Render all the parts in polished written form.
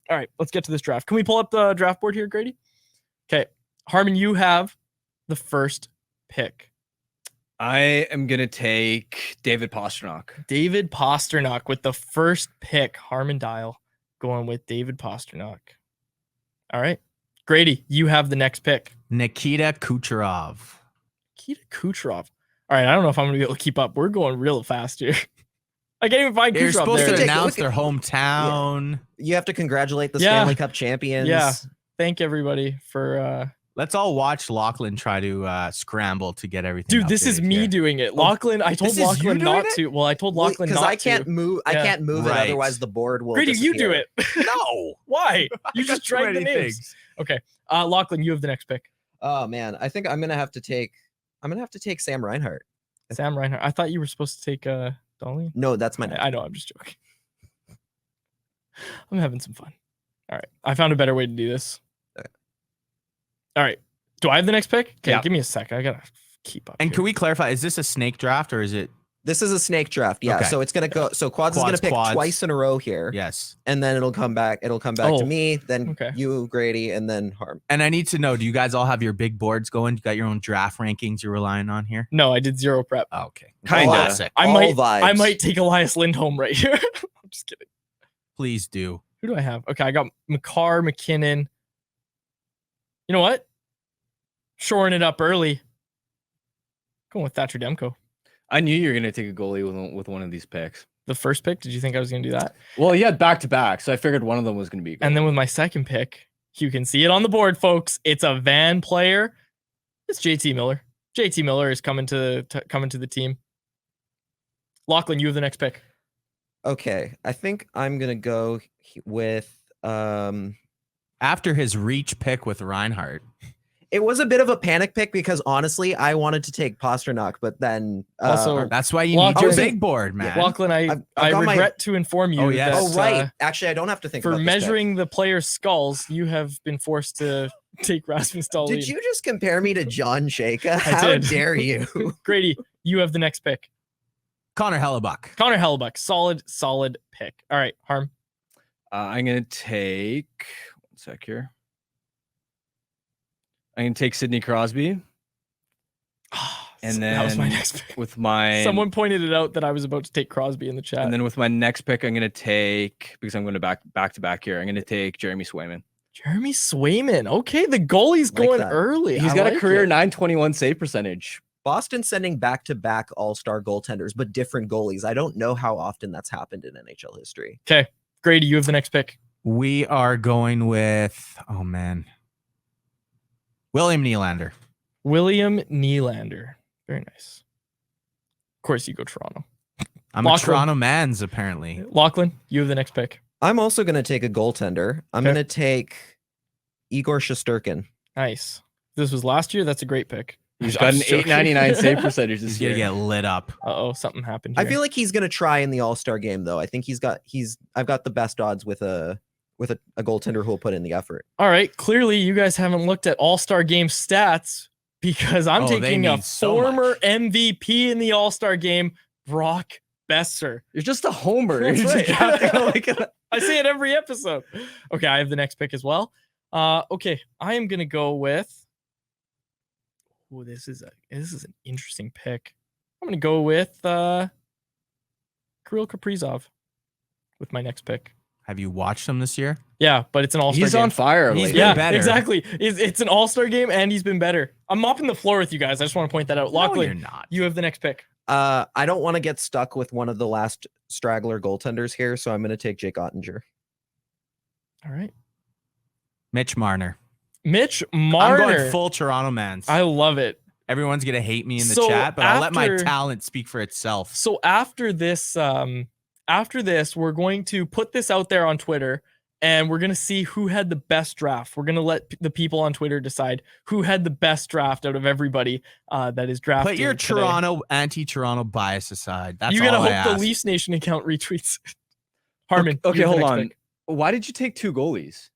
All right, let's get to this draft. Can we pull up the draft board here, Grady? Okay. Harman, you have the first pick. I am going to take David Pastrnak. David Pastrnak with the first pick. Harman Dial going with David Pastrnak. All right. Grady, you have the next pick. Nikita Kucherov. Nikita Kucherov. All right, I don't know if I'm going to be able to keep up. We're going real fast here. I can't even find Kucherov. You're supposed there. to announce their hometown. Yeah. You have to congratulate the Stanley Cup champions. Yeah. Thank everybody for... Let's all watch Lachlan try to scramble to get everything. Dude, this is me doing it. Lachlan, I told Lachlan not to. Well, I told Lachlan not to. Because I can't move. I can't move it. Otherwise, the board will Grady, disappear. you do it. No. Why? You just tried the names. Okay. Lachlan, you have the next pick. Oh, man. I think I'm going to have to take... Sam Reinhart. Sam Reinhart. I thought you were supposed to take Dolly. No, that's my next. I know. I'm just joking. I'm having some fun. All right. I found a better way to do this. All right. Do I have the next pick? Okay, Give me a second. I gotta keep up. And can we clarify? Is this a snake draft or is it? This is a snake draft. Yeah. Okay. So it's gonna go. So Quads is gonna pick twice in a row here. Yes. And then it'll come back. It'll come back to me. Then you, Grady, and then Harm. And I need to know: do you guys all have your big boards going? You got your own draft rankings you're relying on here? No, I did zero prep. Oh, okay. Classic. I might take Elias Lindholm right here. I'm just kidding. Please do. Who do I have? Okay, I got McCarr, McKinnon. You know what? Shoring it up early. Going with Thatcher Demko. I knew you were going to take a goalie with one of these picks. The first pick? Did you think I was going to do that? Well, you had back-to-back, so I figured one of them was going to be a goalie. And then with my second pick, you can see it on the board, folks. It's a Van player. It's JT Miller. JT Miller is coming to the team. Lachlan, you have the next pick. Okay, I think I'm going to go with... After his reach pick with Reinhart. It was a bit of a panic pick because honestly, I wanted to take Pastrnak, but then also that's why you need your big board, man. Lachlan, I regret to inform you. That, right. Actually, I don't have to think for about measuring the players' skulls. You have been forced to take Rasmus Dahlin. Did you just compare me to John Shaka? How dare you? Grady, you have the next pick. Connor Hellebuck. Connor Hellebuck, solid pick. All right, Harm. I'm gonna take 1 sec here. I'm going to take Sidney Crosby. And then that was my next pick. With my... Someone pointed it out that I was about to take Crosby in the chat. And then with my next pick, I'm going to take, because I'm going to back to back here, I'm going to take Jeremy Swayman. Jeremy Swayman. Okay, the goalie's going early. He's got a career 921 save percentage. Boston sending back-to-back all-star goaltenders, but different goalies. I don't know how often that's happened in NHL history. Okay, Grady, you have the next pick. We are going with, oh man, William Nylander. William Nylander. Very nice. Of course, you go Toronto. I'm a Toronto man's, apparently. Lachlan, you have the next pick. I'm also going to take a goaltender. I'm going to take Igor Shesterkin. Nice. This was last year. That's a great pick. He's got an 899 save percentage this year. He's going to get lit up. Uh-oh, something happened here. I feel like he's going to try in the All-Star game, though. I think I've got the best odds with a goaltender who will put in the effort. All right. Clearly, you guys haven't looked at All-Star game stats because I'm taking a former MVP in the All-Star game, Brock Besser. You're just a homer. That's right. I say it every episode. Okay, I have the next pick as well. Okay, I am gonna go with. Oh, this is an interesting pick. I'm gonna go with Kirill Kaprizov with my next pick. Have you watched him this year? Yeah, but it's an all-star game. He's on fire. He's been better. Exactly. It's an all-star game, and he's been better. I'm mopping the floor with you guys. I just want to point that out. Lachlan, you're not. You have the next pick. I don't want to get stuck with one of the last straggler goaltenders here, so I'm going to take Jake Ottinger. All right. Mitch Marner. Mitch Marner. I'm going full Toronto man's. I love it. Everyone's going to hate me in the chat, but I'll let my talent speak for itself. So after this, we're going to put this out there on Twitter, and we're going to see who had the best draft. We're going to let the people on Twitter decide who had the best draft out of everybody that is drafted. Put your Toronto, anti-Toronto bias aside. That's you got to hope the Leafs Nation account retweets. Harman. Okay, hold on. Why did you take two goalies?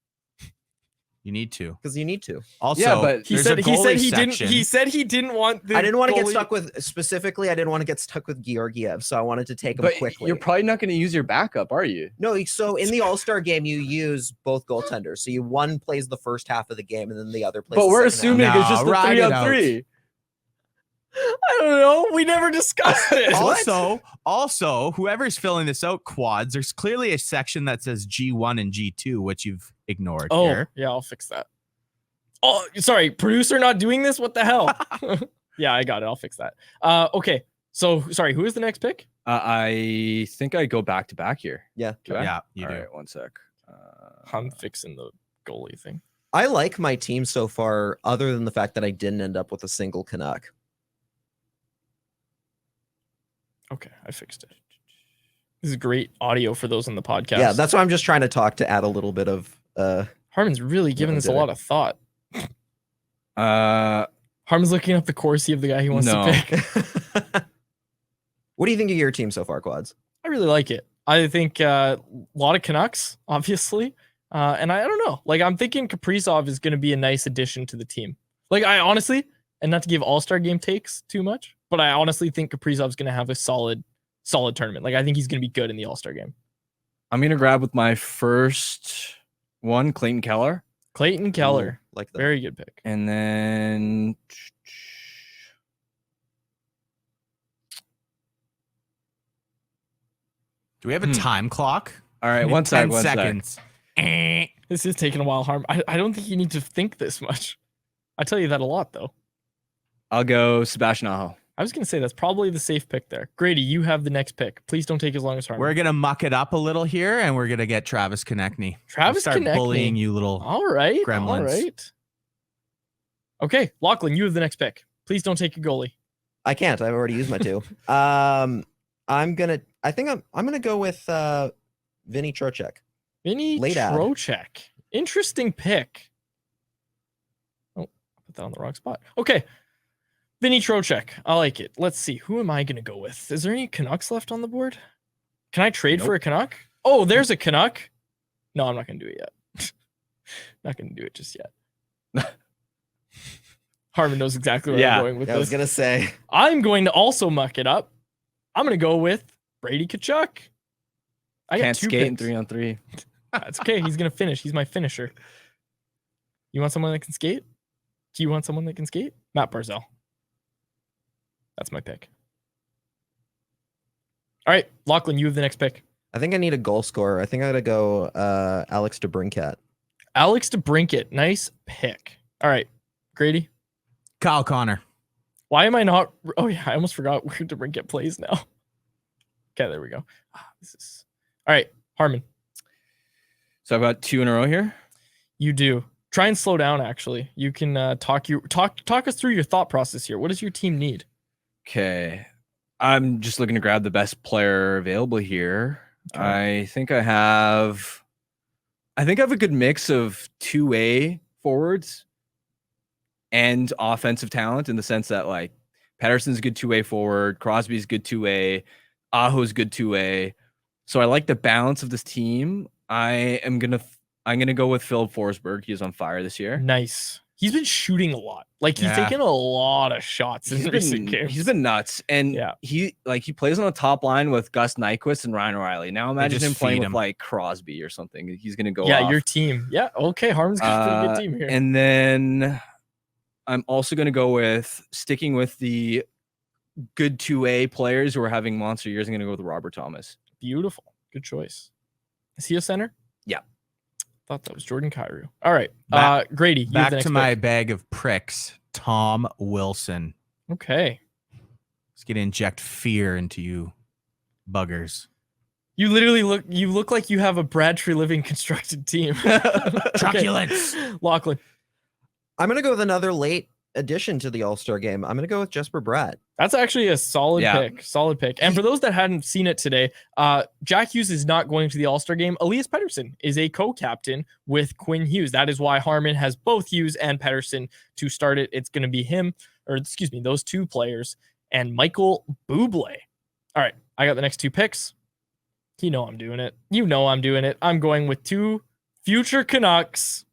You need to. because you need to. Also, Yeah, but He there's said a he said goalie he section. didn't. He said he didn't want. The I didn't want to get goalie- stuck with specifically. I didn't want to get stuck with Georgiev, so I wanted to take him but quickly. you're probably not going to use your backup, are you? No, so in the All-Star game, you use both goaltenders. So one plays the first half of the game, and then the other plays. But the we're second half. assuming it's just No, a ride it out. 3-on-3. I don't know. We never discussed this. Also, whoever's filling this out, quads. There's clearly a section that says G1 and G2, which you've ignored Oh, here. yeah, I'll fix that. Oh, sorry, producer not doing this? What the hell? Yeah, I got it. I'll fix that. Okay. So, sorry, who is the next pick? I think I go back to back here. Yeah. Do I? Yeah, you All do. right, one sec. I'm fixing the goalie thing. I like my team so far, other than the fact that I didn't end up with a single Canuck. Okay, I fixed it. This is great audio for those on the podcast. Yeah, that's why I'm just trying to talk to add a little bit of. Harman's really giving I this a did it. lot of thought. Uh, Harman's looking up the Corsi of the guy he wants No. to pick. What do you think of your team so far, Quads? I really like it. I think a lot of Canucks, obviously. And I don't know. Like, I'm thinking Kaprizov is going to be a nice addition to the team. Like, I honestly, and not to give All-Star game takes too much, but I honestly think Kaprizov's going to have a solid tournament. Like, I think he's going to be good in the All-Star game. I'm going to grab with my first one, Clayton Keller. Clayton Keller. Ooh, like that. Very good pick. And then Do we have a time clock? all right, one sec, 10 one sec. seconds. This is taking a while, Harm. I don't think you need to think this much. I tell you that a lot, though. I'll go Sebastian Aho. I was going to say that's probably the safe pick there. Grady, you have the next pick. Please don't take as long as Harman. We're gonna muck it up a little here, and we're gonna get Travis Konechny. Travis Start Konechny. bullying you, little. All right. All gremlins. right. Okay, Lachlan, you have the next pick. Please don't take a goalie. I can't. I've already used my two. I think I'm gonna go with Vinny Trocheck. Vinny Late ad. Trocheck. Interesting pick. Oh, I put that on the wrong spot. Okay. Vinny Trocheck. I like it. Let's see. Who am I going to go with? Is there any Canucks left on the board? Can I trade for a Canuck? Oh, there's a Canuck. No, I'm not going to do it yet. Not going to do it just yet. Harman knows exactly where I'm going with I was this. gonna say. I'm going to also muck it up. I'm going to go with Brady Tkachuk. I got Can't two skate in picks. 3-on-3. That's okay. He's going to finish. He's my finisher. You want someone that can skate? Do you want someone that can skate? Matt Barzal. That's my pick. All right, Lachlan, you have the next pick. I think I need a goal scorer. I think I gotta go Alex DeBrincat. Alex DeBrincat. Nice pick. All right, Grady. Kyle Connor. Why am I not? Oh, yeah, I almost forgot where DeBrincat plays now. Okay, there we go. This is all right, Harman. So I've got two in a row here. You do. Try and slow down, actually. You can talk us through your thought process here. What does your team need? Okay. I'm just looking to grab the best player available here. Okay. I think I have a good mix of two-way forwards and offensive talent in the sense that like Pettersson's a good two-way forward, Crosby's good two-way, Aho's good two-way. So I like the balance of this team. I'm gonna go with Phil Forsberg. He's on fire this year. Nice. He's been shooting a lot. Like he's Yeah. taken a lot of shots in recent games. He's been nuts, and Yeah. he plays on the top line with Gus Nyquist and Ryan O'Reilly. Now imagine just him playing feed with him. like Crosby or something. He's gonna go. Yeah, off. your team. Yeah, okay. Harman's got a pretty good team here. And then I'm also gonna go with sticking with the good 2A players who are having monster years. I'm gonna go with Robert Thomas. Beautiful. Good choice. Is he a center? Yeah. Thought that was Jordan Kyrou. All right. Back- Grady, you have Back the next to my pick. bag of pricks. Tom Wilson. Okay. Let's get inject fear into you buggers. You literally look like you have a Bradtree Living constructed team. Truculence. Lachlan. I'm gonna go with another late addition to the All-Star game. I'm gonna go with Jesper Bratt. That's actually a solid Yeah. pick. Solid pick. And for those that hadn't seen it today, Jack Hughes is not going to the All-Star game. Elias Pettersson is a co-captain with Quinn Hughes. That is why Harman has both Hughes and Pettersson to start it. It's going to be him, or excuse me, those two players, and Michael Bublé. All right, I got the next two picks. You know I'm doing it. I'm going with two future Canucks.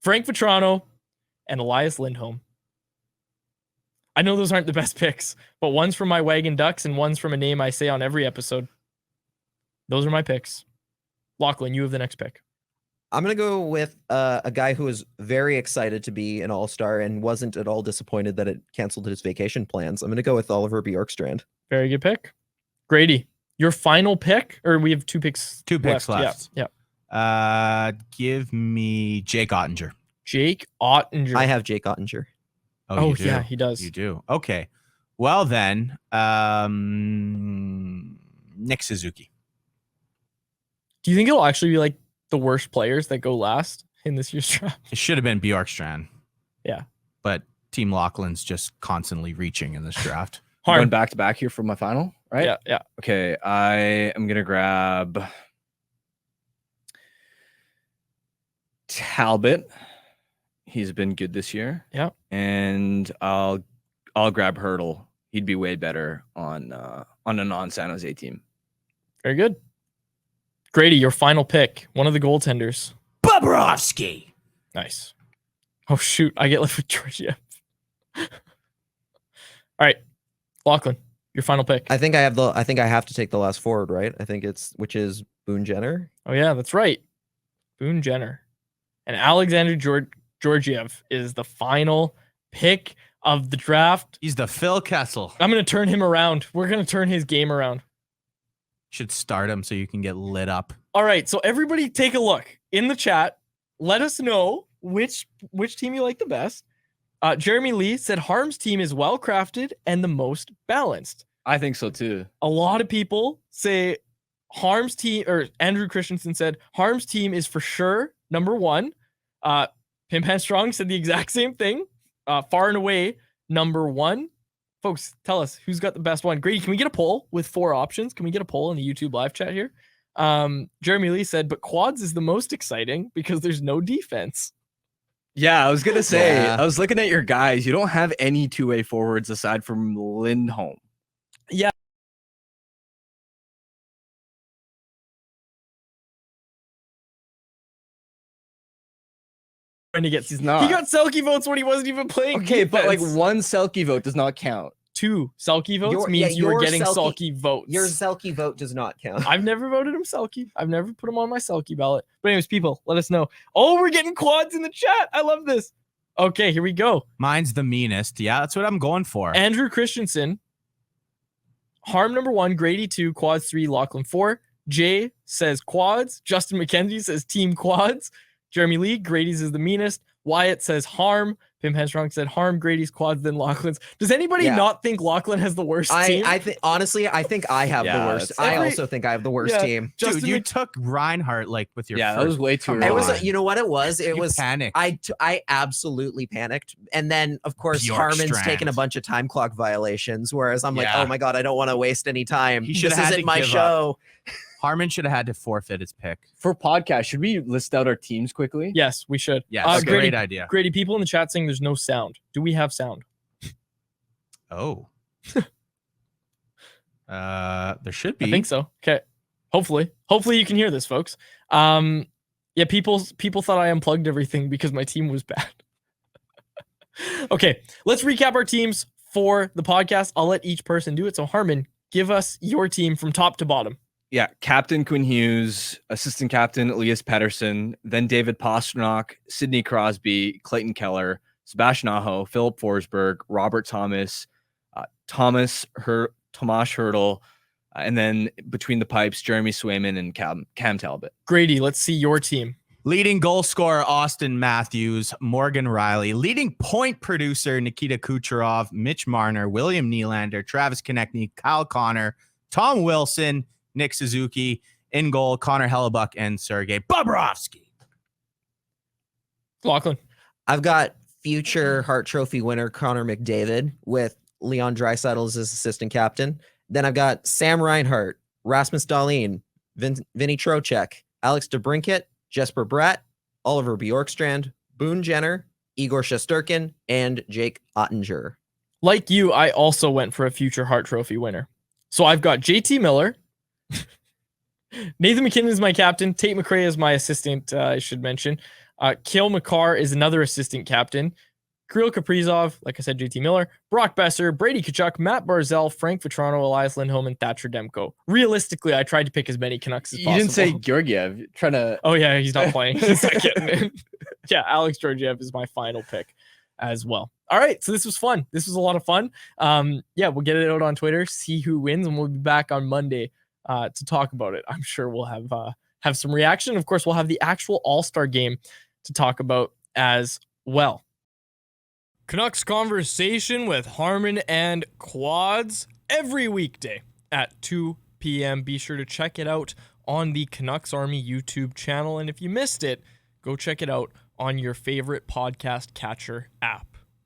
Frank Vetrano and Elias Lindholm. I know those aren't the best picks, but one's from my Wagon Ducks and one's from a name I say on every episode. Those are my picks. Lachlan, you have the next pick. I'm going to go with a guy who was very excited to be an All-Star and wasn't at all disappointed that it canceled his vacation plans. I'm going to go with Oliver Bjorkstrand. Very good pick. Grady, your final pick, or we have two picks left. Yeah. Give me Jake Ottinger. Jake Ottinger. I have Jake Ottinger. Oh, you do? yeah, he does. You do. Okay. Well then, Nick Suzuki. Do you think it'll actually be like the worst players that go last in this year's draft? It should have been Bjorkstrand. Yeah. But Team Lachlan's just constantly reaching in this draft. Going back to back here for my final, right? Yeah, yeah. Okay, I am gonna grab Talbot. He's been good this year. Yeah. And I'll grab Hurdle. He'd be way better on a non-San Jose team. Very good. Grady, your final pick. One of the goaltenders. Bobrovsky. Nice. Oh shoot, I get left with Georgiev. All right, Lachlan, your final pick. I think I have to take the last forward, right? Which is Boone Jenner. Oh yeah, that's right. Boone Jenner. And Alexander Georgiev is the final pick of the draft. He's the Phil Kessel. I'm going to turn him around. We're going to turn his game around. Should start him so you can get lit up. All right, so everybody take a look in the chat. Let us know which team you like the best. Jeremy Lee said Harm's team is well crafted and the most balanced. I think so too. A lot of people say Harm's team, or Andrew Christensen said Harm's team is for sure number one. Pim Strong said the exact same thing. Far and away number one. Folks, tell us who's got the best one. Grady, can we get a poll with 4 options? Can we get a poll in the YouTube live chat here? Jeremy Lee said, but quads is the most exciting because there's no defense. Yeah, I was gonna say. Yeah. I was looking at your guys. You don't have any two-way forwards aside from Lindholm. Yeah. To get, He's not. He got Selke votes when he wasn't even playing. Okay, but like defense. one Selke vote does not count. 2 Selke votes Your- means yeah, you were your getting Selke- Selke votes. Your Selke vote does not count. I've never voted him Selke. I've never put him on my Selke ballot. But anyways, people, let us know. Oh, we're getting quads in the chat. I love this. Okay, here we go. Mine's the meanest. Yeah, that's what I'm going for. Andrew Christensen, Harm number 1, Grady 2, quads 3, Lachlan 4. Jay says quads. Justin McKenzie says team quads. Jeremy Lee, Grady's is the meanest. Wyatt says Harm. Pim Henstrong said Harm, Grady's, quads, then Lachlan's. Does anybody Yeah. not think Lachlan has the worst team? I think honestly, I think I have the Yeah, worst. that's- I every- also think I have the worst Yeah. team. Justin Dude, you Mc- took Reinhardt like with your Yeah, that first. was way too Come early. It was, on. you know what it was? It You was panicked. I absolutely panicked, and then of course Harman's Bjorkstrand. taken a bunch of time clock violations. Whereas I'm like, Yeah. oh my god, I don't want to waste any time. He should This have had isn't to my give up. show. Harman should have had to forfeit his pick. For podcast, should we list out our teams quickly? Yes, we should. Yes, Grady, great idea. Grady, people in the chat saying there's no sound. Do we have sound? Oh. There should be. I think so. Okay. Hopefully you can hear this, folks. Yeah, people thought I unplugged everything because my team was bad. Okay, let's recap our teams for the podcast. I'll let each person do it. So Harman, give us your team from top to bottom. Yeah, Captain Quinn Hughes, assistant captain Elias Pettersson, then David Pastrnak, Sidney Crosby, Clayton Keller, Sebastian Aho, Philip Forsberg, Robert Thomas, Tomas Hurdle, and then between the pipes, Jeremy Swayman and Cam Talbot. Grady, let's see your team. Leading goal scorer Austin Matthews, Morgan Riley. Leading point producer Nikita Kucherov, Mitch Marner, William Nylander, Travis Konechny, Kyle Connor, Tom Wilson, Nick Suzuki. In goal, Connor Hellebuck and Sergei Bobrovsky. Lachlan. I've got future Hart Trophy winner Connor McDavid with Leon Draisaitl as his assistant captain. Then I've got Sam Reinhart, Rasmus Dahlin, Vinny Trocheck, Alex DeBrincat, Jesper Bratt, Oliver Bjorkstrand, Boone Jenner, Igor Shesterkin, and Jake Ottinger. Like you, I also went for a future Hart Trophy winner. So I've got JT Miller, Nathan McKinnon is my captain. Tate McRae is my assistant, I should mention. Cale Makar is another assistant captain. Kirill Kaprizov, like I said, JT Miller, Brock Besser, Brady Tkachuk, Matt Barzell, Frank Vetrano, Elias Lindholm, and Thatcher Demko. Realistically, I tried to pick as many Canucks as possible. You didn't say Georgiev. Trying to. Oh, yeah, he's not playing. He's not getting in. Yeah, Alex Georgiev is my final pick as well. All right, so this was fun. This was a lot of fun. Yeah, we'll get it out on Twitter, see who wins, and we'll be back on Monday to talk about it. I'm sure we'll have some reaction. Of course, we'll have the actual All-Star game to talk about as well. Canucks Conversation with Harman and Quads every weekday at 2 p.m. Be sure to check it out on the Canucks Army YouTube channel. And if you missed it, go check it out on your favorite podcast catcher app.